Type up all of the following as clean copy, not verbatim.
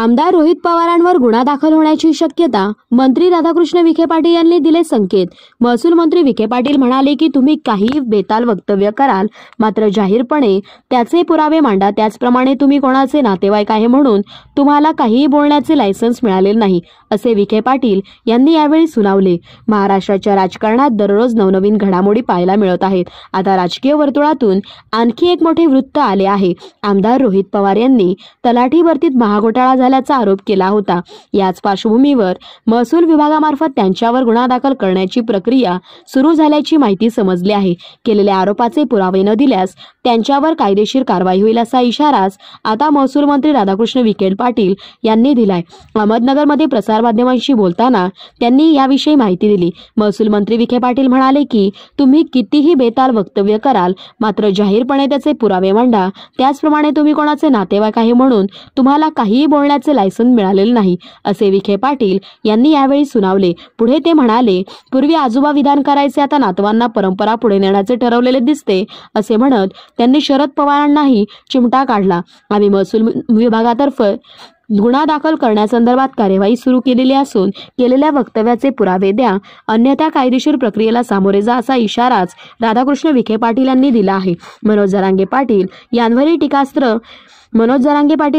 आमदार रोहित पवारांवर गुन्हा दाखल होण्याची शक्यता, मंत्री राधाकृष्ण विखे पाटील यांनी दिले संकेत। महसूल मंत्री विखे पाटील म्हणाले की तुम्ही काही बेताल वक्तव्य कराल, मात्र जाहीरपणे त्याचे पुरावे मांडा। त्याचप्रमाणे तुम्ही कोणाचे नातेवाईक आहे म्हणून तुम्हाला काहीही बोलण्याचे लायसन्स मिळालेले नाही, असे विखे पाटील यांनी यावेळी सुनावले। महाराष्ट्राच्या राजकारणात दररोज नवनवीन घडामोडी पाहायला मिळत आहेत। आता राजकीय वर्तुळातून आणखी एक मोठे वृत्त आले आहे। आमदार रोहित पवार यांनी तलाठी भरतीत महाघोटाळा झाल्याचा आरोप केला होता। याच पार्श्वभूमीवर महसूल विभागामार्फत त्यांच्यावर गुन्हा दाखल करण्याची प्रक्रिया सुरू झाल्याची माहिती समजली आहे। केलेल्या आरोपाचे पुरावे न दिल्यास त्यांच्यावर कायदेशीर कारवाई होईल, असा इशाराच आता महसूल मंत्री राधाकृष्ण विखे पाटील यांनी दिलाय। अहमदनगरमध्ये प्रसारमाध्यमांशी बोलताना त्यांनी याविषयी माहिती दिली। महसूल मंत्री विखे पाटील म्हणाले की तुम्ही कितीही बेताल वक्तव्य कराल, मात्र जाहीरपणे त्याचे पुरावे मांडा। त्याचप्रमाणे तुम्ही कोणाचे नातेवाईक आहे म्हणून तुम्हाला काहीही बोलण्याचे लायसन्स मिळालेले नाही, असे विखे पाटील यांनी यावेळी सुनावले। पुढे ते म्हणाले, पूर्वी आजोबा विधान करायचे, आता नातवांना परंपरा पुढे नेण्याचे ठरवलेले दिसते, असे म्हणत त्यांनी शरद पवारांनाही चिमटा काढला। आम्ही महसूल विभागातर्फे गुन्हा दाखल करण्यासंदर्भात कार्यवाही सुरू केलेली असून केलेल्या वक्तव्याचे पुरावे द्या, अन्यथा कायदेशीर प्रक्रियेला सामोरे जा, असा इशाराच राधाकृष्ण विखे पाटील यांनी दिला आहे। मनोज जरांगे पाटील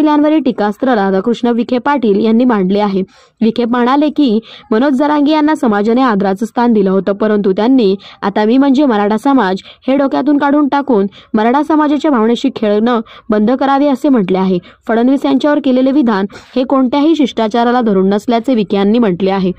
यांवरील टीकास्त्र राधाकृष्ण विखे पाटील यांनी मांडले आहे। विखे म्हणाले की मनोज जरांगे यांना समाजाने आदराचं स्थान दिलं होतं, परंतु त्यांनी आता मी म्हणजे मराठा समाज हे डोक्यातून काढून टाकून मराठा समाजाच्या भावनेशी खेळणं बंद करावे, असे म्हटले आहे। फडणवीस यांच्यावर केलेले विधान हे कोणत्याही शिष्टाचाराला धरून नसल्याचे विखे यांनी म्हटले आहे।